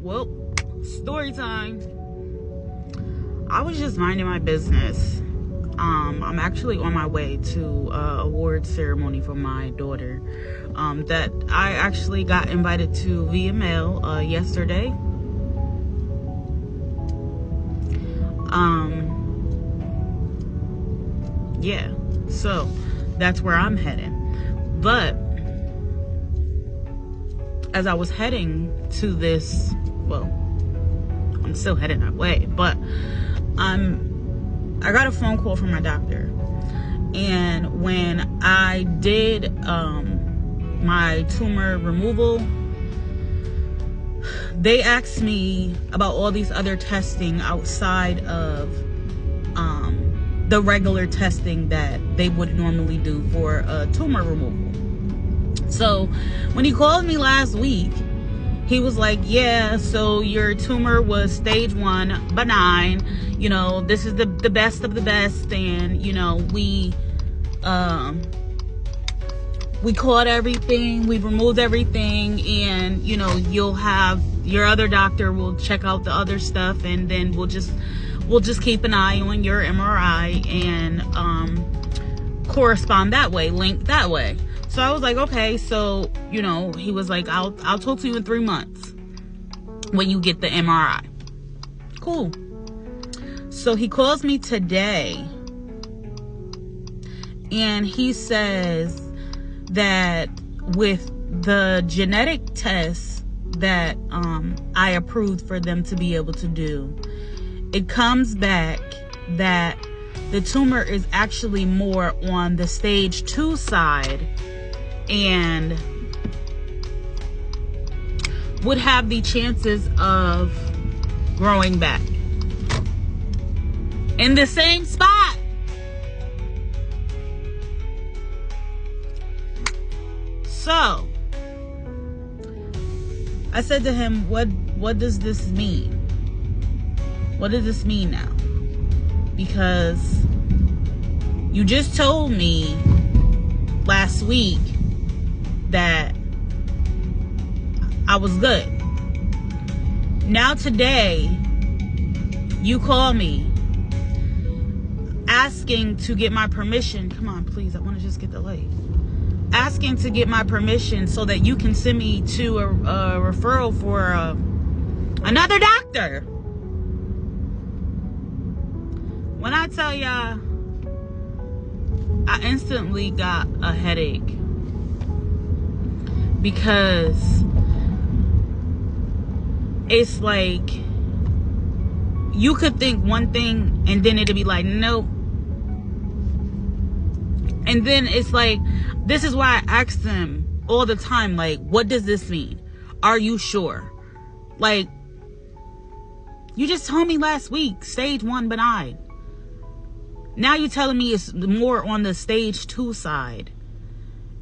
Well, story time. I was just minding my business. I'm actually on my way to award ceremony for my daughter that I actually got invited to via mail yesterday. Yeah, so that's where I'm heading. But as I was heading to this, well, I'm still heading that way, but I got a phone call from my doctor, and when I did my tumor removal, they asked me about all these other testing outside of the regular testing that they would normally do for a tumor removal. So when he called me last week, he was like, yeah, so your tumor was stage 1, benign. You know, this is the best of the best. And, you know, we caught everything. We removed everything. And, you know, you'll have your other doctor will check out the other stuff. And then we'll just keep an eye on your MRI and correspond that way, link that way. So I was like, okay. So, you know, he was like, I'll talk to you in 3 months when you get the MRI. Cool. So he calls me today and he says that with the genetic tests that I approved for them to be able to do, it comes back that the tumor is actually more on the stage 2 side and would have the chances of growing back in the same spot. So I said to him, what does this mean? What does this mean now? Because you just told me last week that I was good. Now today, you call me asking to get my permission. Come on, please. I want to just get the light. Asking to get my permission so that you can send me to a referral for another doctor. When I tell y'all, I instantly got a headache because it's like you could think one thing and then it'd be like, nope. And then it's like, this is why I ask them all the time, like, what does this mean? Are you sure? Like, you just told me last week, stage 1 benign. Now you're telling me it's more on the stage 2 side.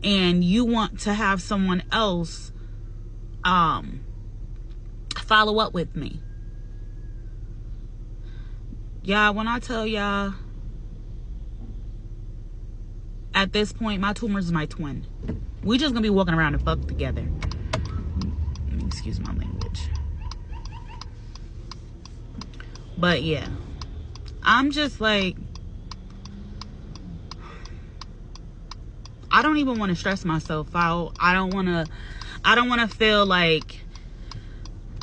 And you want to have someone else follow up with me. Yeah, when I tell y'all, at this point, my tumor is my twin. We just gonna be walking around and fuck together. Excuse my language. But yeah, I'm just like, I don't even want to stress myself out. I don't want to feel like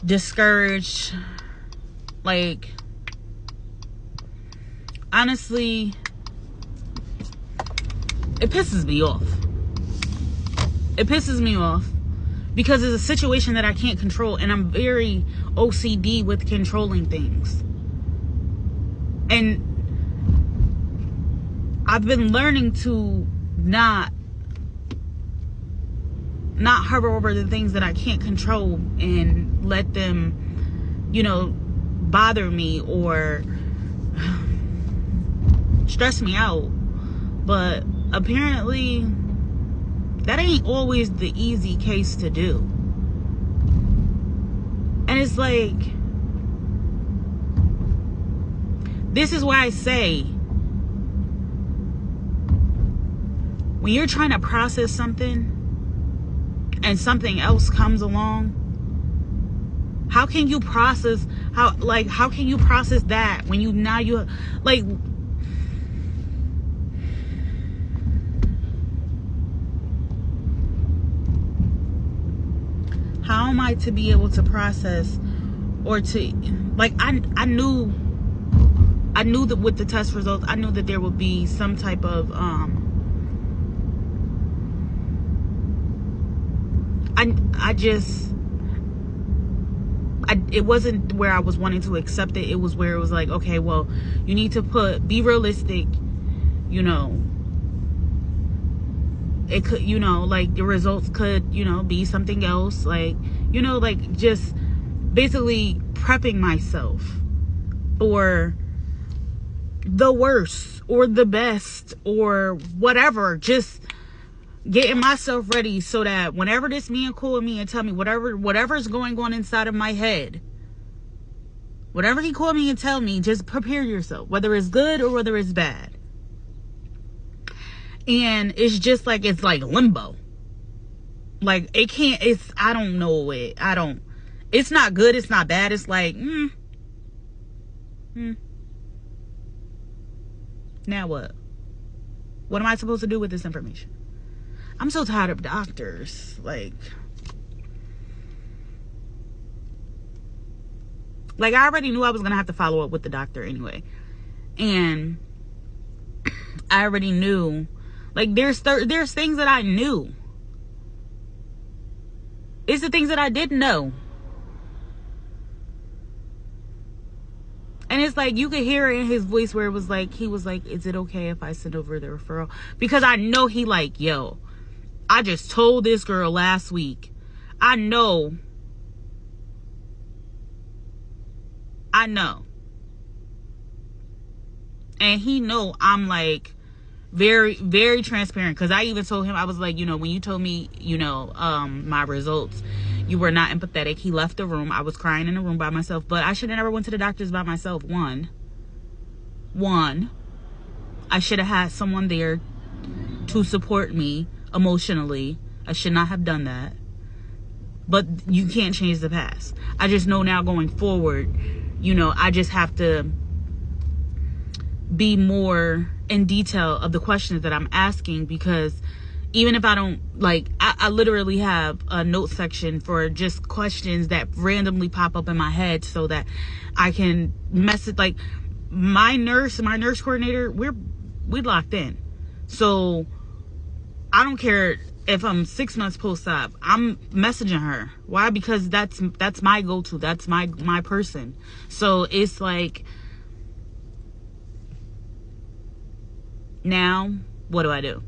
discouraged. Like, honestly, it pisses me off. It pisses me off because it's a situation that I can't control, and I'm very OCD with controlling things. And I've been learning to not hover over the things that I can't control and let them, you know, bother me or stress me out. But apparently that ain't always the easy case to do. And it's like, this is why I say, when you're trying to process something and something else comes along, How can you process how can you process that when you like, how am I to be able to process, or to, like, I knew that with the test results, I knew that there would be some type of it wasn't where I was wanting to accept it. It was where it was like, okay, well, you need to be realistic, you know. It could, you know, like, the results could, you know, be something else, like, you know, like, just basically prepping myself for the worst or the best or whatever, just getting myself ready so that whenever this man call me and tell me whatever's going on inside of my head, whatever he call me and tell me, just prepare yourself, whether it's good or whether it's bad. And it's just like, it's like limbo. Like, I don't know it. It's not good. It's not bad. It's like, now what? What am I supposed to do with this information? I'm so tired of doctors. Like, I already knew I was going to have to follow up with the doctor anyway. And I already knew, like, there's things that I knew. It's the things that I didn't know. And it's like, you could hear it in his voice where it was like, he was like, is it okay if I send over the referral? Because I know he like, yo, I just told this girl last week. I know. And he know I'm like very, very transparent. Because I even told him, I was like, you know, when you told me, you know, my results, you were not empathetic. He left the room. I was crying in the room by myself. But I should have never went to the doctors by myself. One, I should have had someone there to support me emotionally. I should not have done that. But you can't change the past. I just know now going forward, you know, I just have to be more in detail of the questions that I'm asking, because even if I don't, like, I literally have a note section for just questions that randomly pop up in my head so that I can message, like, my nurse coordinator, we're locked in. So I don't care if I'm 6 months post-op, I'm messaging her. Why? Because that's my go-to. That's my person. So it's like, now what do I do?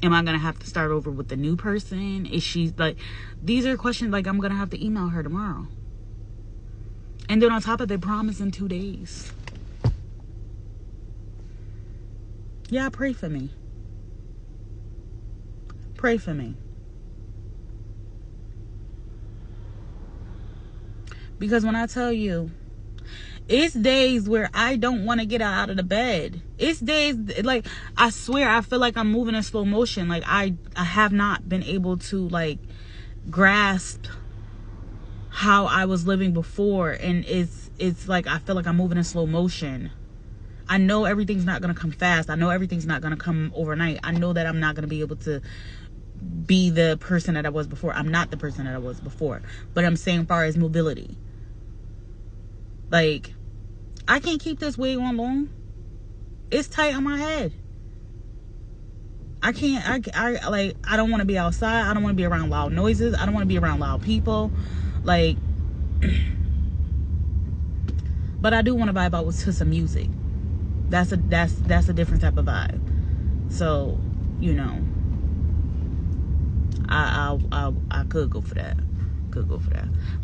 Am I gonna have to start over with the new person? Is she like, these are questions like I'm gonna have to email her tomorrow. And then on top of it, they promise in 2 days. Yeah, pray for me. Pray for me. Because when I tell you, it's days where I don't want to get out of the bed. It's days, like, I swear, I feel like I'm moving in slow motion. Like, I have not been able to, like, grasp how I was living before. And it's like, I feel like I'm moving in slow motion. I know everything's not going to come fast. I know everything's not going to come overnight. I know that I'm not going to be able to be the person that I was before. I'm not the person that I was before. But I'm saying, as far as mobility, like, I can't keep this wig on long. It's tight on my head. I can't, I don't want to be outside. I don't want to be around loud noises. I don't want to be around loud people. Like, but I do want to vibe out to some music. That's a different type of vibe. So, you know, I could go for that.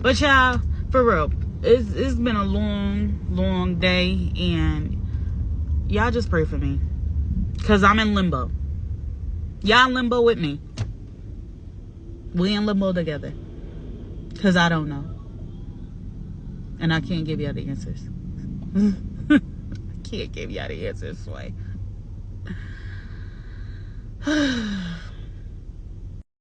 But y'all, for real, it's been a long day, and y'all just pray for me, cause I'm in limbo. Y'all in limbo with me. We in limbo together, cause I don't know, and I can't give y'all the answers. I can't give y'all the answers, Sway.